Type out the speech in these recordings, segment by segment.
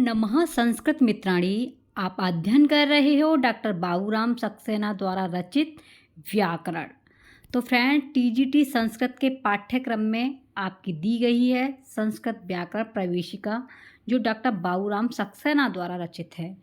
नमः संस्कृत मित्राणी। आप अध्ययन कर रहे हो डॉक्टर बाबूराम सक्सेना द्वारा रचित व्याकरण। तो फ्रेंड, टीजीटी संस्कृत के पाठ्यक्रम में आपकी दी गई है संस्कृत व्याकरण प्रवेशिका, जो डॉक्टर बाबूराम सक्सेना द्वारा रचित है।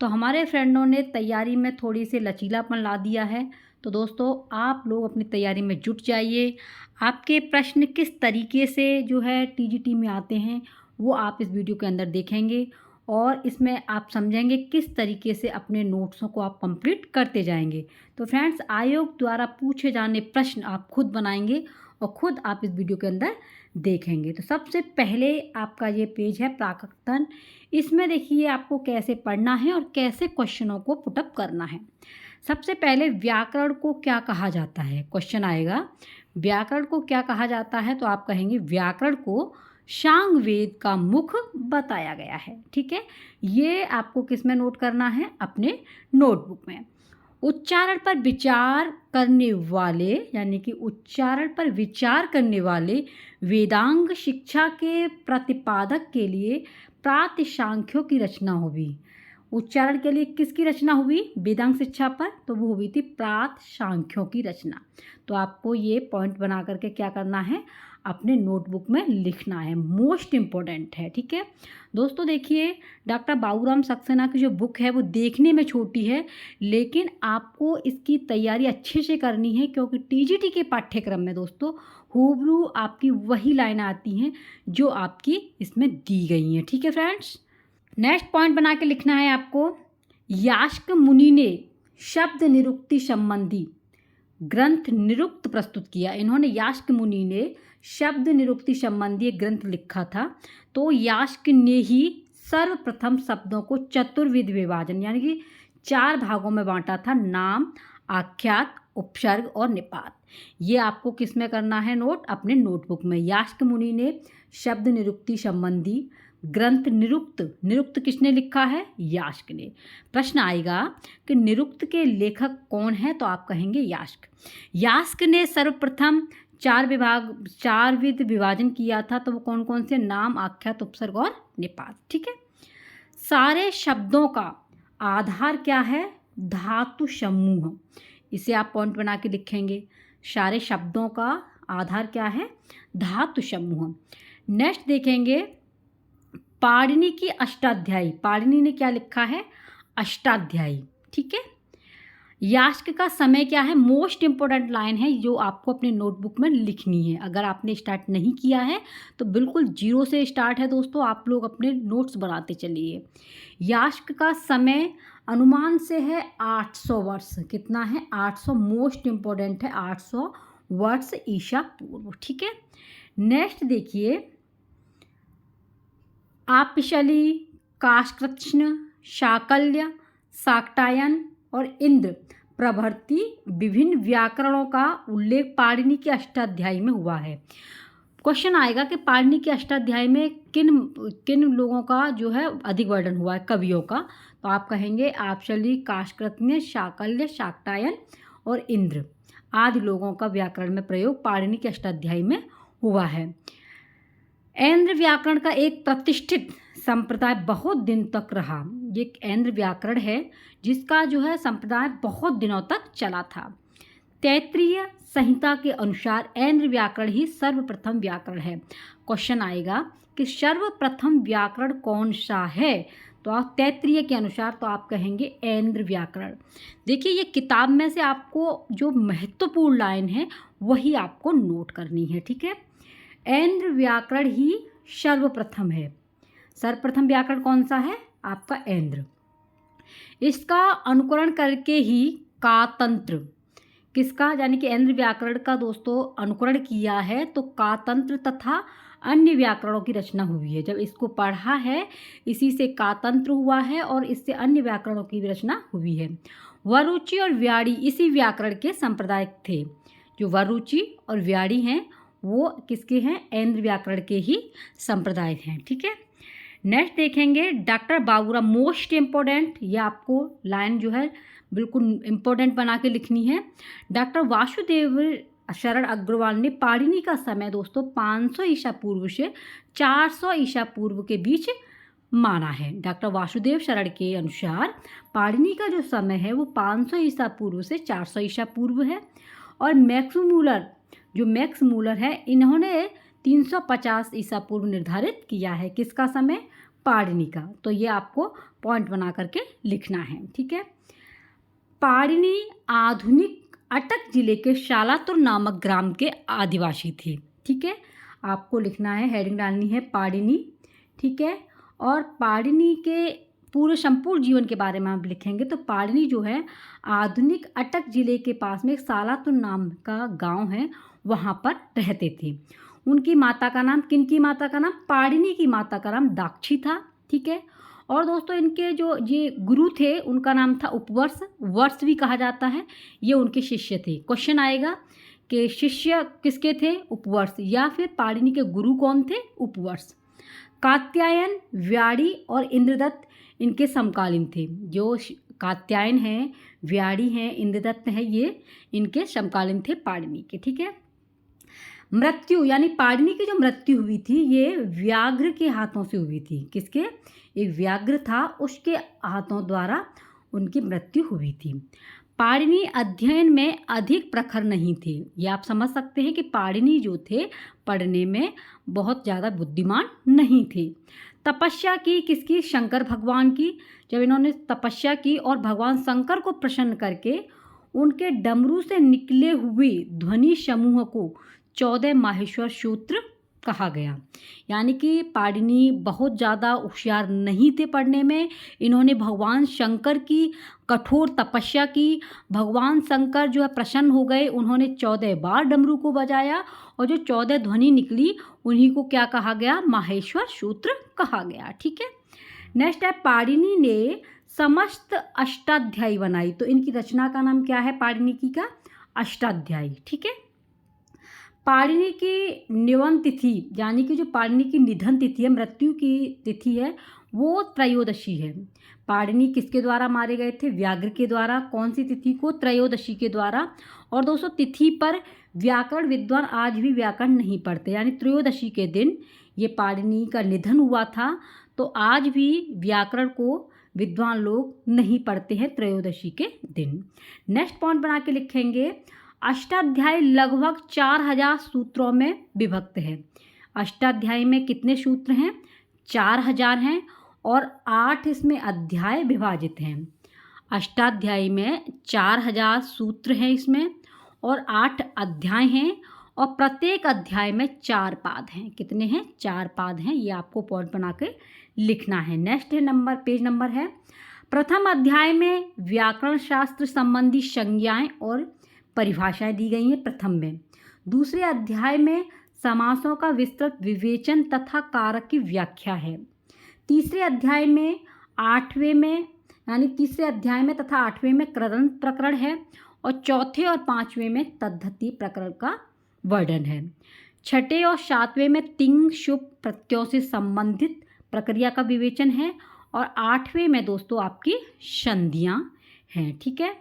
तो हमारे फ्रेंडों ने तैयारी में थोड़ी सी लचीलापन ला दिया है। तो दोस्तों, आप लोग अपनी तैयारी में जुट जाइए। आपके प्रश्न किस तरीके से जो है टीजीटी में आते हैं वो आप इस वीडियो के अंदर देखेंगे, और इसमें आप समझेंगे किस तरीके से अपने नोट्सों को आप कंप्लीट करते जाएंगे। तो फ्रेंड्स, आयोग द्वारा पूछे जाने प्रश्न आप खुद बनाएंगे और ख़ुद आप इस वीडियो के अंदर देखेंगे। तो सबसे पहले आपका ये पेज है प्राकथन। इसमें देखिए आपको कैसे पढ़ना है और कैसे क्वेश्चनों को पुटअप करना है। सबसे पहले व्याकरण को क्या कहा जाता है, क्वेश्चन आएगा व्याकरण को क्या कहा जाता है। तो आप कहेंगे व्याकरण को शांग वेद का मुख बताया गया है। ठीक है, ये आपको किस में नोट करना है, अपने नोटबुक में। उच्चारण पर विचार करने वाले, यानी कि उच्चारण पर विचार करने वाले वेदांग शिक्षा के प्रतिपादक के लिए प्रातिशांख्यों की रचना हुई। उच्चारण के लिए किसकी रचना हुई, वेदांग शिक्षा पर, तो वो हुई थी प्रातिशांख्यों की रचना। तो आपको ये पॉइंट बना करके क्या करना है, अपने नोटबुक में लिखना है, मोस्ट इम्पोर्टेंट है। ठीक है दोस्तों, देखिए डॉक्टर बाबूराम सक्सेना की जो बुक है वो देखने में छोटी है, लेकिन आपको इसकी तैयारी अच्छे से करनी है, क्योंकि टीजीटी के पाठ्यक्रम में दोस्तों हूबहू आपकी वही लाइन आती हैं जो आपकी इसमें दी गई हैं। ठीक है फ्रेंड्स, नेक्स्ट पॉइंट बना के लिखना है आपको। यास्क मुनि ने शब्द निरुक्ति संबंधी ग्रंथ निरुक्त प्रस्तुत किया। इन्होंने यास्क मुनि ने शब्द निरुक्ति संबंधी ग्रंथ लिखा था। तो यास्क ने ही सर्वप्रथम शब्दों को चतुर्विध विभाजन, यानी कि 4 भागों में बांटा था, नाम, आख्यात, उपसर्ग और निपात। ये आपको किस में करना है नोट, अपने नोटबुक में। यास्क मुनि ने शब्द निरुक्ति संबंधी ग्रंथ निरुक्त किसने लिखा है, यास्क ने। प्रश्न आएगा कि निरुक्त के लेखक कौन है, तो आप कहेंगे यास्क ने सर्वप्रथम 4 विध विभाजन किया था। तो वो कौन कौन से, नाम, आख्यात, उपसर्ग और निपात। ठीक है, सारे शब्दों का आधार क्या है, धातु समूह। इसे आप पॉइंट बना के लिखेंगे, सारे शब्दों का आधार क्या है, धातु समूह। नेक्स्ट देखेंगे पाणिनि की अष्टाध्यायी। पाणिनि ने क्या लिखा है, अष्टाध्यायी। ठीक है, यास्क का समय क्या है, मोस्ट इम्पोर्टेंट लाइन है जो आपको अपने नोटबुक में लिखनी है। अगर आपने स्टार्ट नहीं किया है तो बिल्कुल 0 से स्टार्ट है दोस्तों, आप लोग अपने नोट्स बनाते चलिए। यास्क का समय अनुमान से है 800 वर्ष। कितना है, 800, मोस्ट इम्पोर्टेंट है, 800 वर्ष ईसा पूर्व। ठीक है, नेक्स्ट देखिए आपिशली, काशकृत्स्न, शाकल्य, शाक्टायन और इंद्र प्रभृति विभिन्न व्याकरणों का उल्लेख पाणिनि के अष्टाध्यायी में हुआ है। क्वेश्चन आएगा कि पाणिनि के अष्टाध्यायी में किन लोगों का जो है अधिक वर्णन हुआ है, कवियों का। तो आप कहेंगे आपिशली, काशकृत्स्न, शाकल्य, शाक्टायन और इंद्र आदि लोगों का व्याकरण में प्रयोग पाणिनि के अष्टाध्यायी में हुआ है। ऐन्द्र व्याकरण का एक प्रतिष्ठित संप्रदाय बहुत दिन तक रहा। ये ऐन्द्र व्याकरण है जिसका जो है संप्रदाय बहुत दिनों तक चला था। तैत्तिरीय संहिता के अनुसार ऐन्द्र व्याकरण ही सर्वप्रथम व्याकरण है। क्वेश्चन आएगा कि सर्वप्रथम व्याकरण कौन सा है, तो आप तैत्तिरीय के अनुसार तो आप कहेंगे ऐन्द्र व्याकरण। देखिए ये किताब में से आपको जो महत्वपूर्ण लाइन है वही आपको नोट करनी है। ठीक है, ऐन्द्र व्याकरण ही सर्वप्रथम है। सर्वप्रथम व्याकरण कौन सा है, आपका ऐन्द्र। इसका अनुकरण करके ही कातंत्र, किसका, यानी कि ऐन्द्र व्याकरण का दोस्तों अनुकरण किया है तो कातंत्र तथा अन्य व्याकरणों की रचना हुई है। जब इसको पढ़ा है इसी से कातंत्र हुआ है और इससे अन्य व्याकरणों की भी रचना हुई है। वरुचि और व्याड़ी इसी व्याकरण के संप्रदाय थे। जो वरुचि और व्याड़ी हैं वो किसके हैं, ऐन्द्र व्याकरण के ही संप्रदाय हैं। ठीक है, नेक्स्ट देखेंगे डॉक्टर बाबूराम, मोस्ट इम्पोर्टेंट, ये आपको लाइन जो है बिल्कुल इम्पोर्टेंट बना के लिखनी है। डॉक्टर वासुदेव शरण अग्रवाल ने पाणिनि का समय दोस्तों 500 ईसा पूर्व से 400 ईसा पूर्व के बीच माना है। डॉक्टर वासुदेव शरण के अनुसार पाणिनि का जो समय है वो 500 ईसा पूर्व से 400 ईसा पूर्व है। और मैक्स मूलर है, इन्होंने 350 ईसा पूर्व निर्धारित किया है। किसका समय? पाणिनि का। तो ये आपको पॉइंट बना करके लिखना है, ठीक है। पाणिनि आधुनिक अटक जिले के शालातुर नामक ग्राम के आदिवासी थे, ठीक है। आपको लिखना है, हेडिंग डालनी है पाणिनि, ठीक है। और पाणिनि के पूरे संपूर्ण जीवन के बारे में आप लिखेंगे तो पाणिनि जो है आधुनिक अटक जिले के पास में एक शालातुर नाम का गांव है, वहाँ पर रहते थे। उनकी माता का नाम, किनकी माता का नाम? पाणिनि की माता का नाम दाक्षी था, ठीक है। और दोस्तों इनके जो ये गुरु थे उनका नाम था उपवर्ष, वर्ष भी कहा जाता है। ये उनके शिष्य थे। क्वेश्चन आएगा कि शिष्य किसके थे? उपवर्ष। या फिर पाणिनि के गुरु कौन थे? उपवर्ष। कात्यायन, व्याड़ी और इंद्रदत्त इनके समकालीन थे। जो कात्यायन हैं, व्याड़ी हैं, इंद्रदत्त हैं, ये इनके समकालीन थे पाणिनि के, ठीक है। मृत्यु यानी पाणिनि की जो मृत्यु हुई थी ये व्याघ्र के हाथों से हुई थी। किसके? एक व्याघ्र था, उसके हाथों द्वारा उनकी मृत्यु हुई थी। पाणिनि अध्ययन में अधिक प्रखर नहीं थे। ये आप समझ सकते हैं कि पाणिनि जो थे पढ़ने में बहुत ज़्यादा बुद्धिमान नहीं थे। तपस्या की किसकी? शंकर भगवान की। जब इन्होंने तपस्या की और भगवान शंकर को प्रसन्न करके उनके डमरू से निकले हुए ध्वनि समूह को 14 माहेश्वर सूत्र कहा गया। यानी कि पाणिनि बहुत ज़्यादा होशियार नहीं थे पढ़ने में। इन्होंने भगवान शंकर की कठोर तपस्या की। भगवान शंकर जो है प्रसन्न हो गए, उन्होंने 14 बार डमरू को बजाया और जो 14 ध्वनि निकली उन्हीं को क्या कहा गया? माहेश्वर सूत्र कहा गया, ठीक है। नेक्स्ट है, पाणिनि ने समस्त अष्टाध्यायी बनाई। तो इनकी रचना का नाम क्या है? पाणिनि की का अष्टाध्यायी, ठीक है। पाणिनि की निवन तिथि यानी कि जो पाणिनि की निधन तिथि है, मृत्यु की तिथि है, वो त्रयोदशी है। पाणिनि किसके द्वारा मारे गए थे? व्याघ्र के द्वारा। कौन सी तिथि को? त्रयोदशी के द्वारा। और दोस्तों तिथि पर व्याकरण विद्वान आज भी व्याकरण नहीं पढ़ते, यानी त्रयोदशी के दिन ये पाणिनि का निधन हुआ था, तो आज भी व्याकरण को विद्वान लोग नहीं पढ़ते हैं त्रयोदशी के दिन। नेक्स्ट पॉइंट बना के लिखेंगे, अष्टाध्यायी लगभग 4000 सूत्रों में विभक्त है। अष्टाध्यायी में कितने सूत्र हैं? 4000 हैं और 8 इसमें अध्याय विभाजित हैं। अष्टाध्यायी में 4000 सूत्र हैं इसमें और 8 अध्याय हैं और प्रत्येक अध्याय में 4 पाद हैं। कितने हैं? 4 पाद हैं। ये आपको पॉइंट बना के लिखना है। नेक्स्ट है पेज नंबर है, प्रथम अध्याय में व्याकरण शास्त्र संबंधी संज्ञाएं और परिभाषाएं दी गई हैं प्रथम में। दूसरे अध्याय में समासों का विस्तृत विवेचन तथा कारक की व्याख्या है। तीसरे अध्याय में 8वें में यानी तीसरे अध्याय में तथा 8वें में कृदंत प्रकरण है और चौथे और 5वें में तद्धति प्रकरण का वर्णन है। छठे और 7वें में तिंग शुभ प्रत्ययों से संबंधित प्रक्रिया का विवेचन है और 8वें में दोस्तों आपकी संधियां हैं, ठीक है।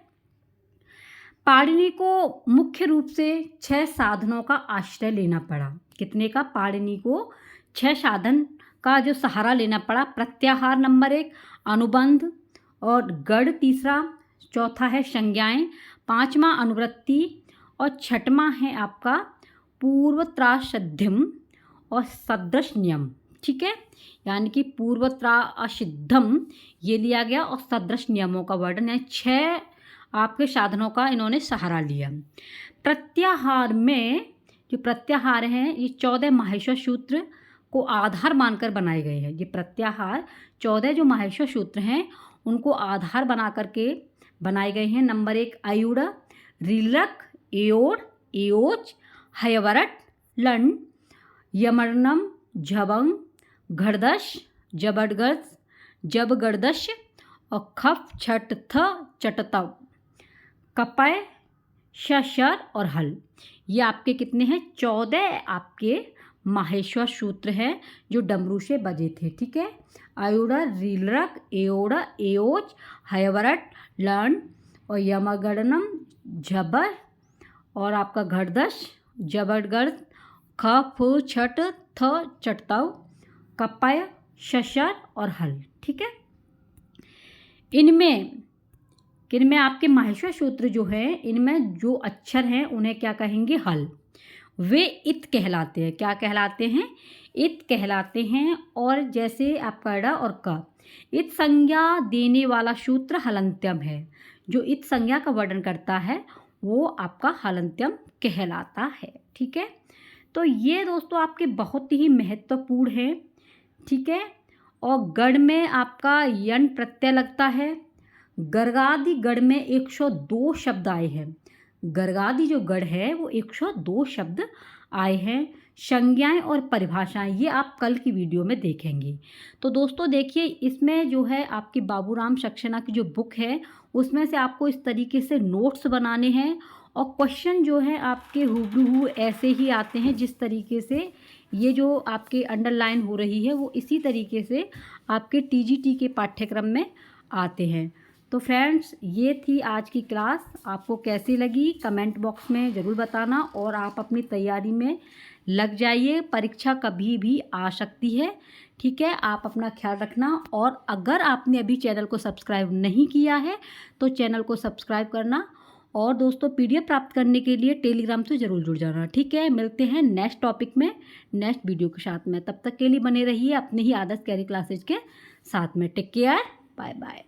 पाणिनि को मुख्य रूप से 6 साधनों का आश्रय लेना पड़ा। कितने का? पाणिनि को 6 साधन का जो सहारा लेना पड़ा। प्रत्याहार नंबर 1, अनुबंध और गढ़ तीसरा, चौथा है संज्ञाएं, 5वां अनुवृत्ति और 6वां है आपका पूर्वत्रासिद्धम और सदृश नियम, ठीक है। यानी कि पूर्वत्रासिद्धम ये लिया गया और सदृश नियमों का वर्णन है। 6 आपके साधनों का इन्होंने सहारा लिया। प्रत्याहार में जो प्रत्याहार हैं ये 14 माहेश्वर सूत्र को आधार मानकर बनाए गए हैं। ये प्रत्याहार 14 जो माहेश्वर सूत्र हैं उनको आधार बना करके बनाए गए हैं। नंबर 1 आयुड़, रीलक, एओड़, एओच, हयवरट, लं, यमर्नम, झबंग, घड़दश, जबड़गर्द, जबगर्दश और खफ, छट, थ, चटतव, कपय, शशर और हल। ये आपके कितने हैं? 14 आपके माहेश्वर सूत्र हैं जो डमरू से बजे थे, ठीक है। आयुड़, रीलरक, एओड़, एओच, हयवरट, लन और यमगणनम, झबर और आपका घड़दश, जबरगर्द, ख, फ, छट, थ, चटतव, कपय, शशर और हल। ठीक है, इनमें आपके माहेश्वर सूत्र जो है, इनमें जो अक्षर हैं उन्हें क्या कहेंगे? हल। वे इत कहलाते हैं। क्या कहलाते हैं? इत कहलाते हैं। और जैसे आपका ड और क, इत संज्ञा देने वाला सूत्र हलंत्यम है। जो इत संज्ञा का वर्णन करता है वो आपका हलंत्यम कहलाता है। ठीक है, तो ये दोस्तों आपके बहुत ही महत्वपूर्ण है। ठीक है, और गढ़ में आपका यन प्रत्यय लगता है। गर्गादि गढ़ में 102 शब्द आए हैं। गर्गादि जो गढ़ है वो 102 शब्द आए हैं। संज्ञाएं और परिभाषाएं ये आप कल की वीडियो में देखेंगे। तो दोस्तों देखिए, इसमें जो है आपकी बाबूराम सक्सेना की जो बुक है उसमें से आपको इस तरीके से नोट्स बनाने हैं और क्वेश्चन जो है आपके हूबहू ऐसे ही आते हैं जिस तरीके से ये जो आपके अंडरलाइन हो रही है वो इसी तरीके से आपके टीजीटी के पाठ्यक्रम में आते हैं। तो फ्रेंड्स, ये थी आज की क्लास। आपको कैसी लगी कमेंट बॉक्स में ज़रूर बताना और आप अपनी तैयारी में लग जाइए। परीक्षा कभी भी आ सकती है। ठीक है, आप अपना ख्याल रखना। और अगर आपने अभी चैनल को सब्सक्राइब नहीं किया है तो चैनल को सब्सक्राइब करना। और दोस्तों, पीडीएफ प्राप्त करने के लिए टेलीग्राम से ज़रूर जुड़ जाना। ठीक है, मिलते हैं नेक्स्ट टॉपिक में नेक्स्ट वीडियो के साथ में। तब तक के लिए बने रहिए अपने ही आदर्श कैरी क्लासेज के साथ में। Take care, bye bye.